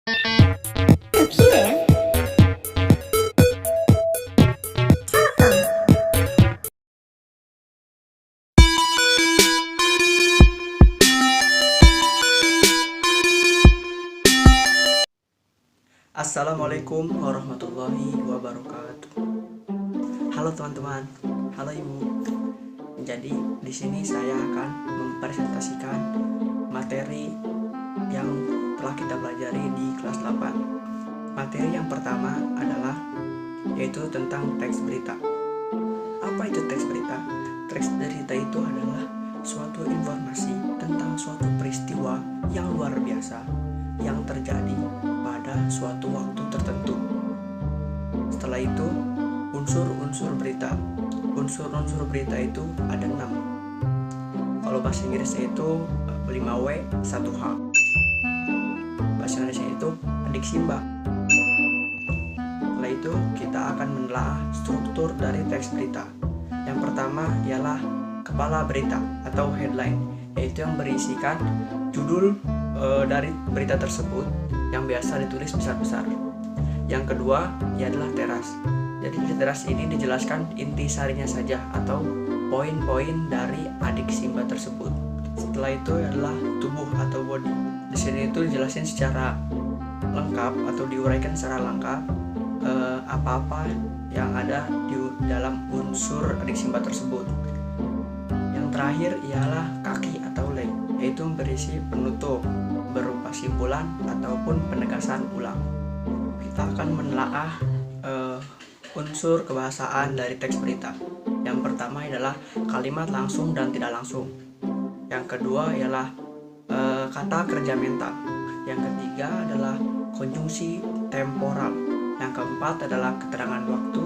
Computer. Telephone. Assalamualaikum warahmatullahi wabarakatuh. Halo teman-teman, halo ibu. Jadi di sini saya akan mempresentasikan materi yang telah kita pelajari di kelas 8. Materi yang pertama adalah yaitu tentang teks berita. Apa itu teks berita? Teks berita itu adalah suatu informasi tentang suatu peristiwa yang luar biasa yang terjadi pada suatu waktu tertentu. Setelah itu, unsur-unsur berita. Unsur-unsur berita itu ada 6. Kalau bahasa Inggrisnya itu 5W, 1H. Bahasa Indonesia itu adik Simba. Setelah itu, kita akan menelaah struktur dari teks berita. Yang pertama ialah kepala berita atau headline, yaitu yang berisikan judul dari berita tersebut yang biasa ditulis besar-besar. Yang kedua ialah teras. Jadi di teras ini dijelaskan intisarinya saja atau poin-poin dari adik Simba tersebut. Setelah itu adalah tubuh atau body. Di sini itu dijelasin secara lengkap atau diuraikan secara lengkap apa-apa yang ada di dalam unsur adik Simba tersebut. Yang terakhir ialah kaki atau leg, yaitu berisi penutup berupa simpulan ataupun penegasan ulang. Kita akan menelaah unsur kebahasaan dari teks berita. Yang pertama adalah kalimat langsung dan tidak langsung. Yang kedua ialah kata kerja mental. Yang ketiga adalah konjungsi temporal. Yang keempat adalah keterangan waktu.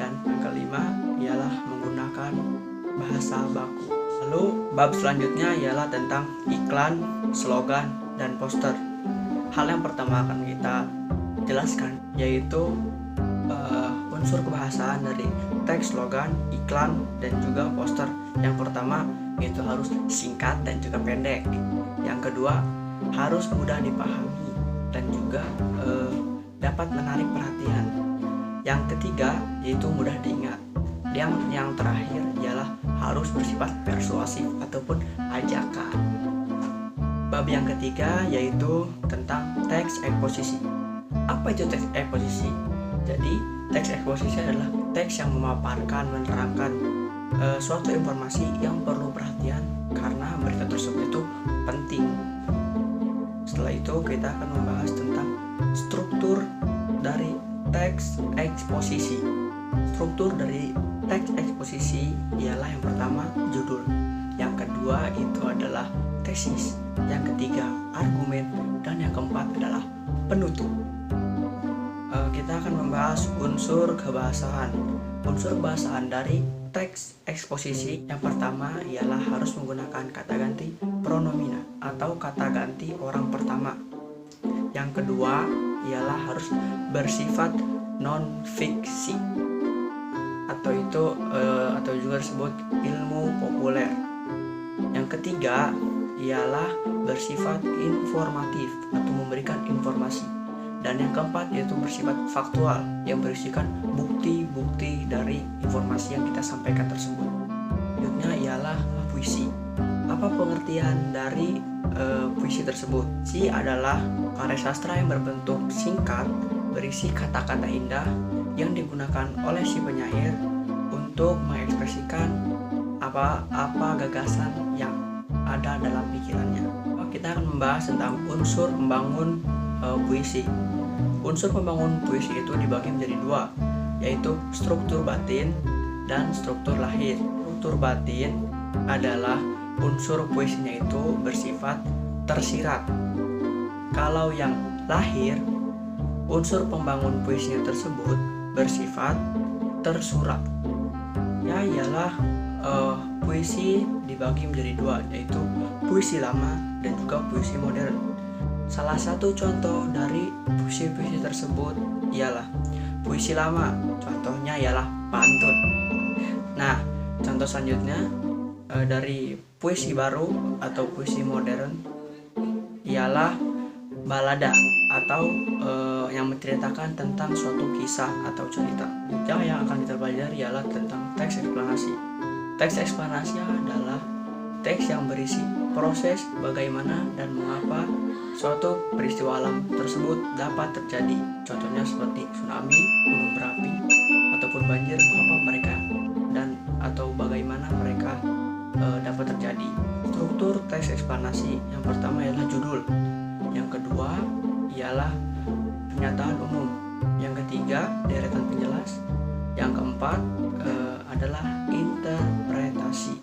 Dan yang kelima ialah menggunakan bahasa baku. Lalu bab selanjutnya ialah tentang iklan, slogan, dan poster. Hal yang pertama akan kita jelaskan yaitu unsur kebahasaan dari teks, slogan, iklan, dan juga poster. Yang pertama yaitu harus singkat dan juga pendek. Yang kedua harus mudah dipahami dan juga dapat menarik perhatian. Yang ketiga yaitu mudah diingat. Yang terakhir ialah harus bersifat persuasif ataupun ajakan. Bab yang ketiga yaitu tentang teks eksposisi. Apa itu teks eksposisi? Jadi teks eksposisi adalah teks yang memaparkan, menerangkan suatu informasi yang perlu perhatian karena berita tersebut itu penting. Setelah itu kita akan membahas tentang struktur dari teks eksposisi. Struktur dari teks eksposisi ialah yang pertama judul, yang kedua itu adalah tesis, yang ketiga argumen, dan yang keempat adalah penutup. Kita akan membahas unsur kebahasaan. Unsur kebahasaan dari teks eksposisi yang pertama ialah harus menggunakan kata ganti pronomina atau kata ganti orang pertama. Yang kedua ialah harus bersifat non fiksi atau juga disebut ilmu populer. Yang ketiga ialah bersifat informatif atau memberikan informasi. Dan yang keempat yaitu bersifat faktual yang berisikan bukti-bukti dari informasi yang kita sampaikan tersebut. Selanjutnya ialah puisi. Apa pengertian dari puisi tersebut? Puisi adalah karya sastra yang berbentuk singkat, berisi kata-kata indah yang digunakan oleh si penyair untuk mengekspresikan apa gagasan yang ada dalam pikirannya. Kita akan membahas tentang unsur pembangun puisi. Unsur pembangun puisi itu dibagi menjadi dua, yaitu struktur batin dan struktur lahir. Struktur batin adalah unsur puisinya itu bersifat tersirat. Kalau yang lahir, unsur pembangun puisinya tersebut bersifat tersurat. Ya ialah puisi dibagi menjadi dua, yaitu puisi lama dan juga puisi modern. Salah satu contoh dari puisi-puisi tersebut ialah puisi lama. Contohnya ialah pantun. Nah, contoh selanjutnya dari puisi baru atau puisi modern ialah balada. atau yang menceritakan tentang suatu kisah atau cerita. Yang akan kita pelajari ialah tentang teks eksplanasi. Teks eksplanasi adalah teks yang berisi proses bagaimana dan mengapa suatu peristiwa alam tersebut dapat terjadi. Contohnya seperti tsunami, gunung berapi, ataupun banjir, mengapa mereka dan atau bagaimana mereka dapat terjadi. Struktur teks eksplanasi yang pertama ialah judul, yang kedua ialah pernyataan umum, yang ketiga deretan penjelas, yang keempat adalah interpretasi.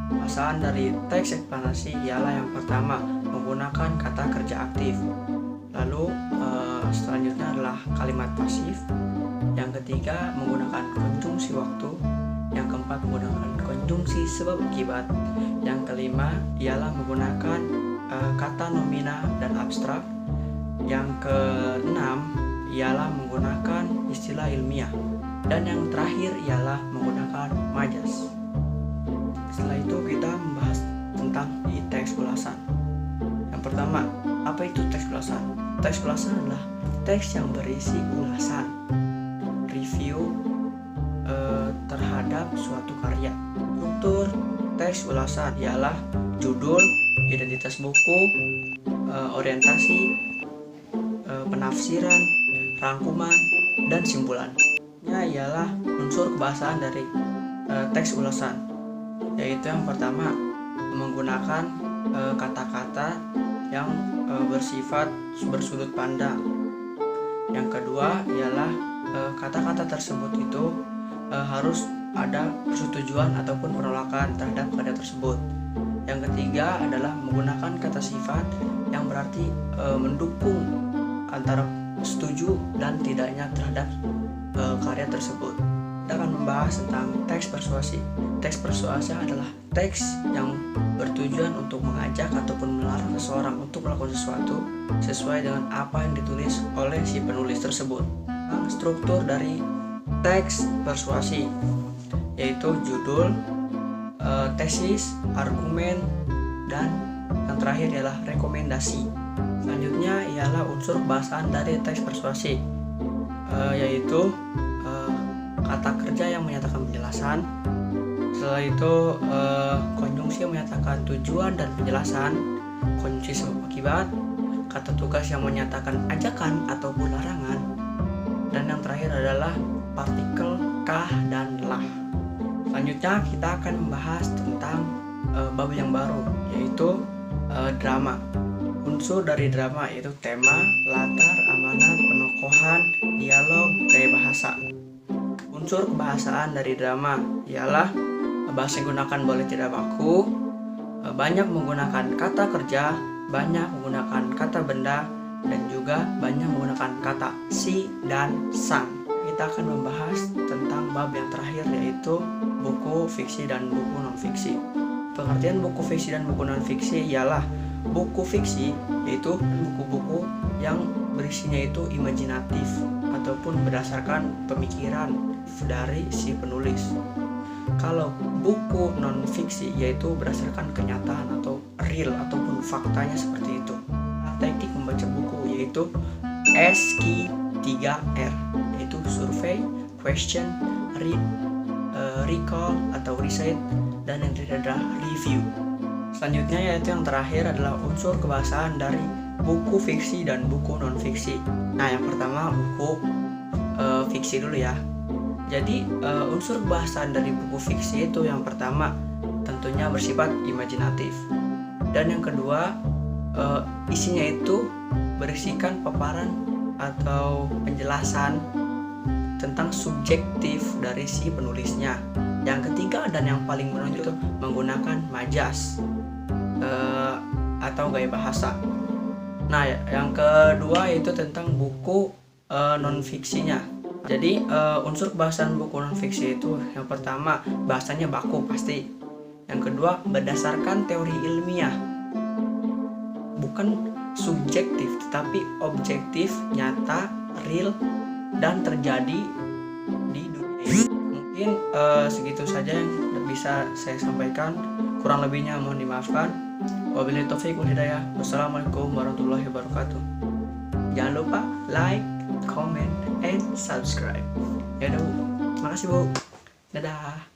Bahasan dari teks eksplanasi ialah yang pertama menggunakan kata kerja aktif, lalu selanjutnya adalah kalimat pasif, yang ketiga menggunakan konjungsi waktu, yang keempat menggunakan konjungsi sebab akibat, yang kelima ialah menggunakan kata nomina dan abstrak, yang keenam ialah menggunakan istilah ilmiah, dan yang terakhir ialah menggunakan majas. Setelah itu kita membahas tentang teks ulasan. Yang pertama, apa itu teks ulasan? Teks ulasan adalah teks yang berisi ulasan, review terhadap suatu karya. Struktur teks ulasan ialah judul, identitas buku, orientasi, penafsiran, rangkuman, dan simpulannya ialah unsur kebahasaan dari teks ulasan, yaitu yang pertama menggunakan kata-kata yang bersifat bersudut pandang. Yang kedua ialah kata-kata tersebut itu harus ada persetujuan ataupun penolakan terhadap karya tersebut. Yang ketiga adalah menggunakan kata sifat yang berarti mendukung antara setuju dan tidaknya terhadap karya tersebut. Kita akan membahas tentang teks persuasi. Teks persuasi adalah teks yang bertujuan untuk mengajak ataupun melarang seseorang untuk melakukan sesuatu sesuai dengan apa yang ditulis oleh si penulis tersebut. Struktur dari teks persuasi yaitu judul, tesis, argumen, dan yang terakhir ialah rekomendasi. Selanjutnya ialah unsur kebahasaan dari teks persuasi, yaitu kata kerja yang menyatakan penjelasan. Setelah itu konjungsi yang menyatakan tujuan dan penjelasan, konjungsi sebab akibat, kata tugas yang menyatakan ajakan ataupun larangan, dan yang terakhir adalah partikel kah dan lah. Selanjutnya kita akan membahas tentang bab yang baru, yaitu drama. Unsur dari drama yaitu tema, latar, amanat, penokohan, dialog, gaya bahasa. Unsur kebahasaan dari drama ialah bahasa yang digunakan boleh tidak baku, banyak menggunakan kata kerja, banyak menggunakan kata benda, dan juga banyak menggunakan kata si dan sang. Kita akan membahas tentang bab yang terakhir, yaitu buku fiksi dan buku non-fiksi. Pengertian buku fiksi dan buku non-fiksi ialah buku fiksi yaitu buku-buku yang berisinya itu imajinatif ataupun berdasarkan pemikiran dari si penulis. Kalau buku non-fiksi yaitu berdasarkan kenyataan atau real ataupun faktanya seperti itu. Teknik membaca buku yaitu SQ3R, yaitu survey, question, read, recall atau recite, dan yang terakhir adalah review. Selanjutnya yaitu yang terakhir adalah unsur kebahasaan dari buku fiksi dan buku non-fiksi. Nah, yang pertama buku fiksi dulu ya. Jadi unsur kebahasaan dari buku fiksi itu yang pertama tentunya bersifat imajinatif, dan yang kedua isinya itu berisikan paparan atau penjelasan tentang subjektif dari si penulisnya. Yang ketiga dan yang paling menonjol itu menggunakan majas atau gaya bahasa. Nah, yang kedua itu tentang buku non-fiksinya. Jadi unsur kebahasaan buku non-fiksi itu yang pertama bahasanya baku pasti. Yang kedua berdasarkan teori ilmiah, bukan subjektif tetapi objektif, nyata, real, dan terjadi di dunia ini. Mungkin segitu saja yang bisa saya sampaikan, kurang lebihnya mohon dimaafkan. Wabillahi taufiq wal hidayah. Wassalamualaikum warahmatullahi wabarakatuh. Jangan lupa like, comment, and subscribe. Ya udah Bu, makasih Bu. Dadah.